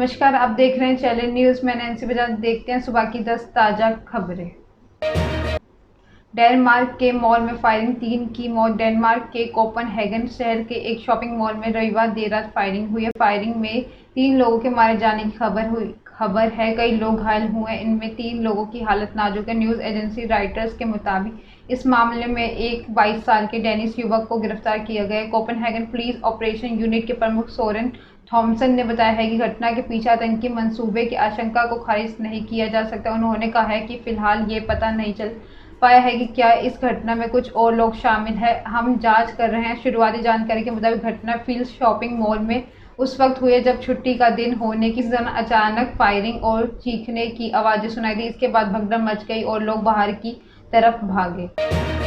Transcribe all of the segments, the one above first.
नमस्कार, आप देख रहे हैं चैलेंज न्यूज़। मैं नैन्सी बजाज। देखते हैं सुबह की 10 ताज़ा खबरें। डेनमार्क के मॉल में फायरिंग, 3 की मौत। डेनमार्क के कोपनहेगन शहर के एक शॉपिंग मॉल में रविवार देर रात फायरिंग हुई है। फायरिंग में 3 लोगों के मारे जाने की खबर है। कई लोग घायल हुए, इनमें 3 लोगों की हालत नाजुक है। न्यूज़ एजेंसी रॉयटर्स के मुताबिक इस मामले में एक 22 साल के डेनिश युवक को गिरफ्तार किया गया है। कोपनहेगन पुलिस ऑपरेशन यूनिट के प्रमुख सोरेन थॉमसन ने बताया है कि घटना के पीछे आतंकी मंसूबे की आशंका को खारिज नहीं किया जा सकता। उन्होंने कहा है कि फिलहाल ये पता नहीं चल पाया है कि क्या इस घटना में कुछ और लोग शामिल हैं। हम जांच कर रहे हैं। शुरुआती जानकारी के मुताबिक घटना फील्ड शॉपिंग मॉल में उस वक्त हुई जब छुट्टी का दिन होने की दौरान अचानक फायरिंग और चीखने की आवाज़ें सुनाई दी। इसके बाद भगदड़ मच गई और लोग बाहर की तरफ भागे।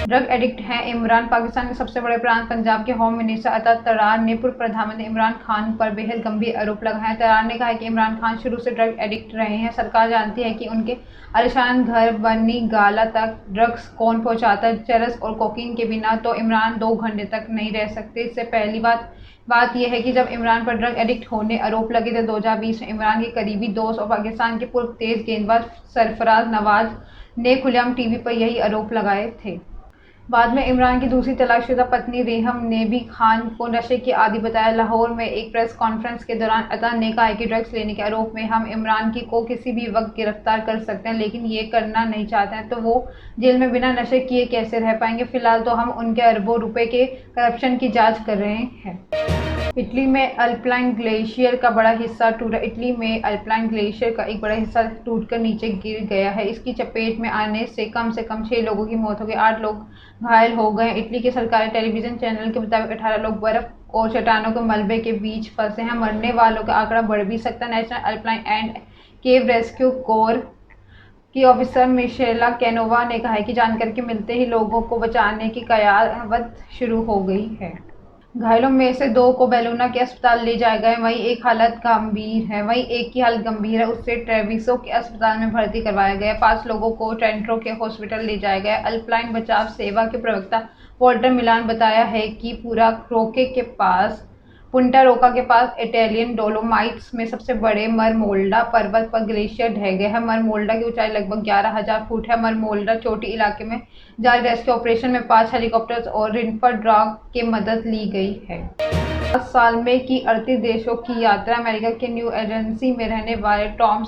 ड्रग एडिक्ट हैं इमरान। पाकिस्तान के सबसे बड़े प्रांत पंजाब के होम मिनिस्टर अता तरार ने पूर्व प्रधानमंत्री इमरान खान पर बेहद गंभीर आरोप लगाए हैं। तरार ने कहा है कि इमरान खान शुरू से ड्रग एडिक्ट रहे हैं। सरकार जानती है कि उनके आलीशान घर बनी गाला तक ड्रग्स कौन पहुंचाता है। चरस और कोकीन के बिना तो इमरान 2 घंटे तक नहीं रह सकते। इससे पहली बात यह है कि जब इमरान पर ड्रग एडिक्ट होने आरोप लगे थे 2020 में, इमरान के करीबी दोस्त और पाकिस्तान के पूर्व तेज गेंदबाज सरफराज नवाज ने खुलेआम टीवी पर यही आरोप लगाए थे। बाद में इमरान की दूसरी तलाकशुदा पत्नी रेहम ने भी खान को नशे के आदी बताया। लाहौर में एक प्रेस कॉन्फ्रेंस के दौरान अता ने कहा कि ड्रग्स लेने के आरोप में हम इमरान को किसी भी वक्त गिरफ्तार कर सकते हैं, लेकिन ये करना नहीं चाहते हैं तो वो जेल में बिना नशे किए कैसे रह पाएंगे। फिलहाल तो हम उनके अरबों रुपए के करप्शन की जांच कर रहे हैं। इटली में अल्पाइन ग्लेशियर का बड़ा हिस्सा टूटा। इटली में अल्पाइन ग्लेशियर का एक बड़ा हिस्सा टूटकर नीचे गिर गया है। इसकी चपेट में आने से कम 6 लोगों की मौत हो गई, 8 लोग घायल हो गए। इटली के सरकारी टेलीविजन चैनल के मुताबिक 18 लोग बर्फ और चट्टानों के मलबे के बीच फंसे हैं। मरने वालों का आंकड़ा बढ़ भी सकता है। National alpine and cave rescue core की ऑफिसर मिशेला कैनोवा ने कहा है कि जानकारी के मिलते ही लोगों को बचाने की कयावत शुरू हो गई है। घायलों में से 2 को बेलूना के अस्पताल ले जाया गया है, वहीं एक की हालत गंभीर है, उसे ट्रेविसो के अस्पताल में भर्ती करवाया गया है। 5 लोगों को ट्रेंटो के हॉस्पिटल ले जाया गया है। अल्पाइन बचाव सेवा के प्रवक्ता वॉल्टर मिलान बताया है कि पुंटा रोका के पास इटालियन डोलोमाइट्स में सबसे बड़े मरमोल्डा पर्वत पर ग्लेशियर ढह गया है। मरमोल्डा की ऊंचाई लगभग 11,000 फुट है। मरमोल्डा चोटी इलाके में जारी रेस्क्यू ऑपरेशन में 5 हेलीकॉप्टर्स और रिनफर डॉग की मदद ली गई है। 10 साल में की 38 देशों की यात्रा। अमेरिका के न्यू एजेंसी में रहने वाले टॉम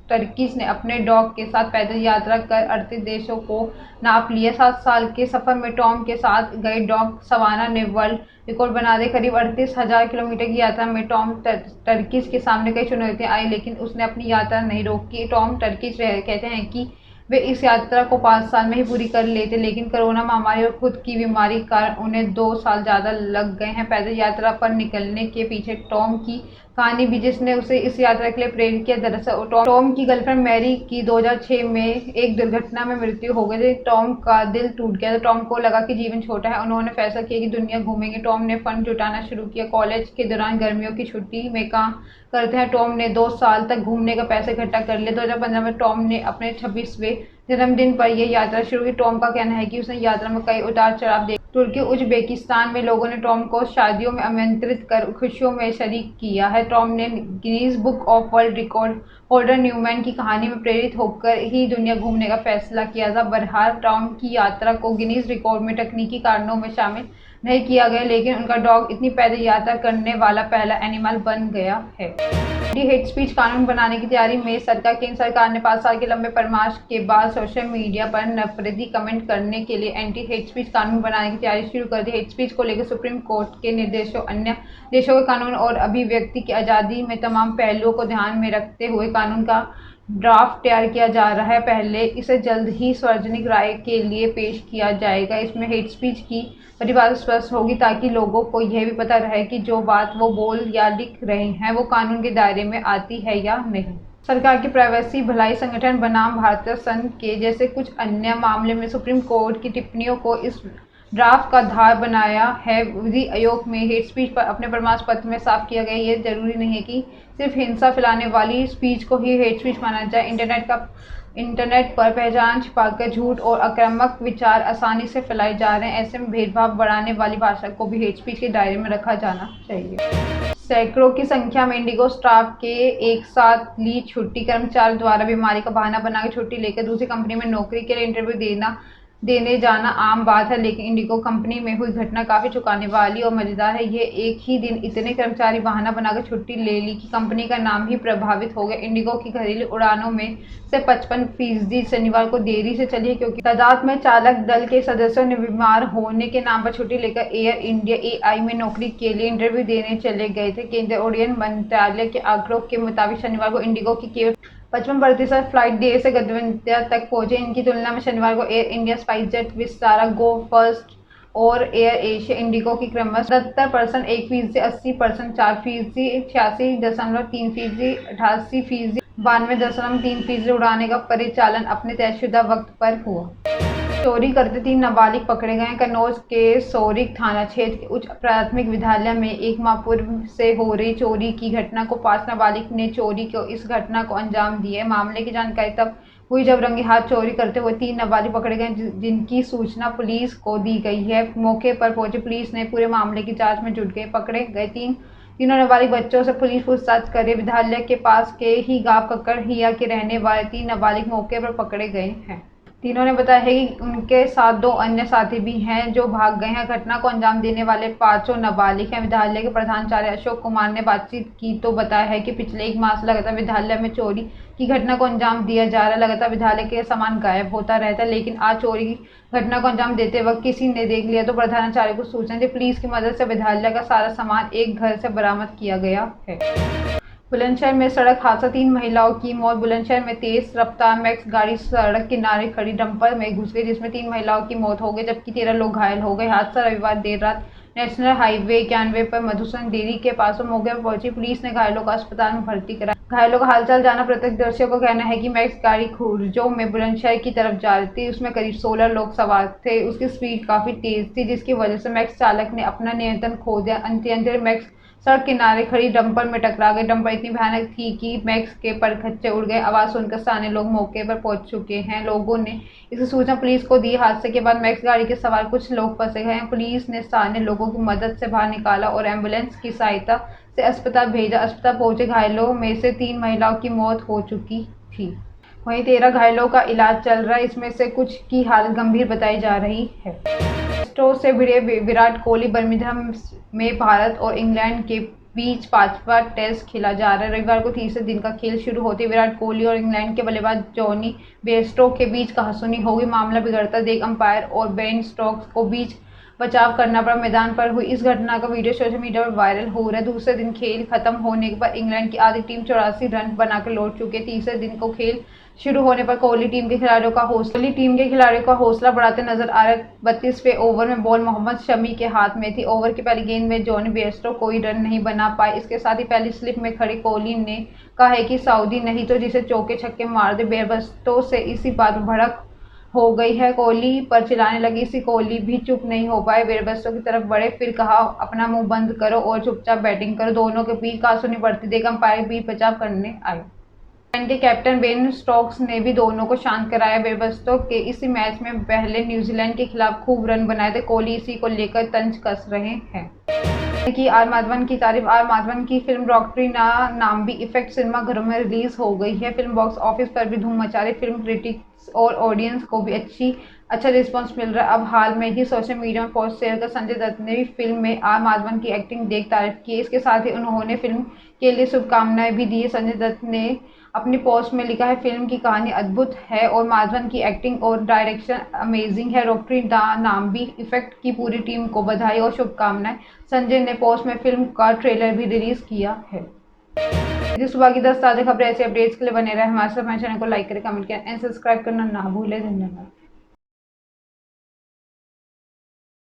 टर्किस ने अपने डॉग के साथ पैदल यात्रा कर 38 देशों को नाप लिया। 7 साल के सफर में टॉम के साथ गए डॉग सवाना ने वर्ल्ड रिकॉर्ड बना दिया। करीब 38,000 किलोमीटर की यात्रा में टॉम टर्किस के सामने कई चुनौतियां आई, लेकिन उसने अपनी यात्रा नहीं रोकी। टॉम टर्किस कहते हैं कि वे इस यात्रा को 5 साल में ही पूरी कर लेते, लेकिन कोरोना महामारी और खुद की बीमारी के कारण उन्हें 2 साल ज़्यादा लग गए हैं। पैदल यात्रा पर निकलने के पीछे टॉम की कहानी भी जिसने उसे इस यात्रा के लिए प्रेरित किया। दरअसल टॉम की गर्लफ्रेंड मैरी की 2006 में एक दुर्घटना में मृत्यु हो गई थी। टॉम का दिल टूट गया था। टॉम को लगा कि जीवन छोटा है। उन्होंने फैसला किया कि दुनिया घूमेंगे। टॉम ने फंड जुटाना शुरू किया। कॉलेज के दौरान गर्मियों की छुट्टी में काम करते हैं टॉम ने 2 साल तक घूमने का पैसा इकट्ठा कर लिया। 2015 में टॉम ने अपने 26वें जन्मदिन पर यह यात्रा शुरू की। टॉम का कहना है कि उसने यात्रा में कई उतार चढ़ाव देखे। तुर्की उज़्बेकिस्तान में लोगों ने टॉम को शादियों में आमंत्रित कर खुशियों में शरीक किया है। टॉम ने Guinness book of world record holder Newman की कहानी में प्रेरित होकर ही दुनिया घूमने का फैसला किया था। बहरहाल टॉम की यात्रा को गिनीज रिकॉर्ड में तकनीकी कारणों में शामिल नहीं किया गया, लेकिन उनका डॉग इतनी पैदल यात्रा करने वाला पहला एनिमल बन गया है। एंटी हेट स्पीच कानून बनाने की तैयारी में केंद्र सरकार ने 5 साल के लंबे परामर्श के बाद सोशल मीडिया पर नफरती कमेंट करने के लिए एंटी हेट स्पीच कानून बनाने की तैयारी शुरू कर दी। हेट स्पीच को लेकर सुप्रीम कोर्ट के निर्देशों, अन्य देशों के कानून और अभिव्यक्ति की आज़ादी में तमाम पहलुओं को ध्यान में रखते हुए कानून का ड्राफ्ट तैयार किया जा रहा है। पहले इसे जल्द ही सार्वजनिक राय के लिए पेश किया जाएगा। इसमें हेट स्पीच की परिभाषा स्पष्ट होगी ताकि लोगों को यह भी पता रहे कि जो बात वो बोल या लिख रहे हैं वो कानून के दायरे में आती है या नहीं। सरकार के प्राइवेसी भलाई संगठन बनाम भारतीय संघ के जैसे कुछ अन्य मामले में सुप्रीम कोर्ट की टिप्पणियों को इस ड्राफ्ट का आधार बनाया है। विधि आयोग में हेट स्पीच पर अपने परामर्श पत्र में साफ किया गया ये जरूरी नहीं है कि सिर्फ हिंसा फैलाने वाली स्पीच को ही हेट स्पीच माना जाए। इंटरनेट पर पहचान छिपाकर झूठ और आक्रामक विचार आसानी से फैलाए जा रहे हैं। ऐसे में भेदभाव बढ़ाने वाली भाषा को भी हेट स्पीच के दायरे में रखा जाना चाहिए। सैकड़ों की संख्या में इंडिगो स्टाफ के एक साथ ली छुट्टी। कर्मचारियों द्वारा बीमारी का बहाना बनाकर छुट्टी लेकर दूसरी कंपनी में नौकरी के लिए इंटरव्यू देने जाना आम बात है, लेकिन इंडिगो कंपनी में हुई घटना काफी चौंकाने वाली और मजेदार है। ये एक ही दिन इतने कर्मचारी बहाना बनाकर छुट्टी ले ली कि कंपनी का नाम ही प्रभावित हो गया। इंडिगो की घरेलू उड़ानों में से 55% शनिवार को देरी से चली है, क्योंकि तादाद में चालक दल के सदस्यों ने बीमार होने के नाम पर छुट्टी लेकर एयर इंडिया एआई में नौकरी के लिए इंटरव्यू देने चले गए थे। केंद्रीय उड्डयन मंत्रालय के आंकड़ों के मुताबिक शनिवार को इंडिगो की केवल 55% फ्लाइट देर से गंतव्य तक पहुंचे। इनकी तुलना में शनिवार को एयर इंडिया, स्पाइसजेट, विस्तारा, गो फर्स्ट और एयर एशिया इंडिगो की क्रमशः 77%, 1%, 80%, 4%, 86.3%, 88%, 92.3% उड़ाने का परिचालन अपने तयशुदा वक्त पर हुआ। चोरी करते 3 नाबालिग पकड़े गए। कन्नौज के सोरिक थाना क्षेत्र के उच्च प्राथमिक विद्यालय में एक माह पूर्व से हो रही चोरी की घटना को 5 नाबालिग ने चोरी को इस घटना को अंजाम दिया। मामले की जानकारी तब हुई जब रंगे हाथ चोरी करते हुए 3 नाबालिग पकड़े गए, जिनकी सूचना पुलिस को दी गई है। मौके पर पहुंची पुलिस ने पूरे मामले की जांच में जुट गई। पकड़े गए तीनों नाबालिग बच्चों से पुलिस पूछताछ करे। विद्यालय के पास के ही गांव ककड़हिया के रहने वाले 3 नाबालिग मौके पर पकड़े गए हैं। तीनों ने बताया है कि उनके साथ 2 अन्य साथी भी हैं जो भाग गए हैं। घटना को अंजाम देने वाले 5 नाबालिग हैं। विद्यालय के प्रधानाचार्य अशोक कुमार ने बातचीत की तो बताया है कि पिछले 1 माह से लगातार विद्यालय में चोरी की घटना को अंजाम दिया जा रहा है। लगातार विद्यालय के सामान गायब होता रहता है, लेकिन आज चोरी की घटना को अंजाम देते वक्त किसी ने देख लिया तो प्रधानाचार्य को सूचना दी। पुलिस की मदद से विद्यालय का सारा सामान एक घर से बरामद किया गया है। बुलंदशहर में सड़क हादसा, 3 महिलाओं की मौत। बुलंदशहर में तेज रफ्तार मैक्स गाड़ी सड़क किनारे खड़ी डंपर में घुस गई, जिसमें 3 महिलाओं की मौत हो गई जबकि 13 लोग घायल हो गए। हादसा रविवार देर रात नेशनल हाईवे 91 पर मधुसूदन डेयरी के पास मौके पर पहुंची पुलिस ने घायलों को अस्पताल में भर्ती कराया। घायलों का हालचाल जाना प्रत्यक्षदर्शियों का कहना है कि मैक्स गाड़ी खुर्जो में बुलंदशहर की तरफ जा रही थी। उसमें करीब 16 लोग सवार थे। उसकी स्पीड काफी तेज थी, जिसकी वजह से मैक्स चालक ने अपना नियंत्रण खो दिया। अंत मैक्स सड़क किनारे खड़ी डंपर में टकरा गई। डंपर इतनी भयानक थी कि मैक्स के परखच्चे उड़ गए। आवाज सुनकर स्थानीय लोग मौके पर पहुंच चुके हैं। लोगों ने इसकी सूचना पुलिस को दी। हादसे के बाद मैक्स गाड़ी के सवार कुछ लोग फंसे गए हैं। पुलिस ने स्थानीय लोगों की मदद से बाहर निकाला और एम्बुलेंस की सहायता से अस्पताल भेजा। अस्पताल पहुंचे घायलों में से 3 महिलाओं की मौत हो चुकी थी, वहीं 13 घायलों का इलाज चल रहा है। इसमें से कुछ की हालत गंभीर बताई जा रही है। टेस्टों से भिड़े विराट कोहली। बर्मिंघम में भारत और इंग्लैंड के बीच 5वां टेस्ट खेला जा रहा है। रविवार को तीसरे दिन का खेल शुरू होते विराट कोहली और इंग्लैंड के बल्लेबाज जॉनी बेयरस्टो के बीच कहासुनी हो गई। मामला बिगड़ता देख अंपायर और बेन स्टोक्स को बीच बचाव करना पड़ा। मैदान पर हुई इस घटना का वीडियो सोशल मीडिया पर वायरल हो रहा है। दूसरे दिन खेल खत्म होने पर इंग्लैंड की आधी टीम 84 रन बनाकर लौट चुकी है। तीसरे दिन को खेल शुरू होने पर कोहली टीम के खिलाड़ियों का हौसला बढ़ाते नजर आ रहे। 32वें ओवर में बॉल मोहम्मद शमी के हाथ में थी। ओवर की पहली गेंद में जॉनी बेयरस्टो कोई रन नहीं बना पाए। इसके साथ ही पहली स्लिप में खड़े कोहली ने कहा है कि सऊदी नहीं तो जिसे चौके छक्के मार दे। बेयरस्टो से इसी बात पर भड़क हो गई है। कोहली पर चिल्लाने लगी। इसी कोहली भी चुप नहीं हो पाए। बेयरस्टो की तरफ बढ़े, फिर कहा अपना मुंह बंद करो और चुपचाप बैटिंग करो। दोनों के बीच कहासुनी बढ़ती देख अंपायर भी बचाव करने आए। इंग्लैंड के कैप्टन बेन स्टोक्स ने भी दोनों को शांत कराया। बेयरस्टो के इसी मैच में पहले न्यूजीलैंड के खिलाफ खूब रन बनाए थे। कोहली इसी को लेकर तंज कस रहे हैं कि आर माधवन की तारीफ। आर माधवन की फिल्म डॉक्टरी नाम भी इफेक्ट सिनेमाघरों में रिलीज हो गई है। फिल्म बॉक्स ऑफिस पर भी धूम मचा रही। फिल्म क्रिटिक्स और ऑडियंस को भी अच्छा रिस्पांस मिल रहा है। अब हाल में ही सोशल मीडिया में पोस्ट शेयर कर संजय दत्त ने भी फिल्म में आर माधवन की एक्टिंग देख तारीफ की है। इसके साथ ही उन्होंने फिल्म के लिए शुभकामनाएं भी दी है। संजय दत्त ने अपनी पोस्ट में लिखा है, फिल्म की कहानी अद्भुत है और माधवन की एक्टिंग और डायरेक्शन अमेजिंग है। डॉक्टरी नाम भी इफेक्ट की पूरी टीम को बधाई और शुभकामनाएं। संजय ने पोस्ट में फिल्म का ट्रेलर भी रिलीज किया है। सुबह की 10 ताज़ा खबरें ऐसे अपडेट्स के लिए बने रहे हमारे साथ। हमारे चैनल को लाइक करें, कमेंट करें एंड सब्सक्राइब करना ना भूलें। धन्यवाद।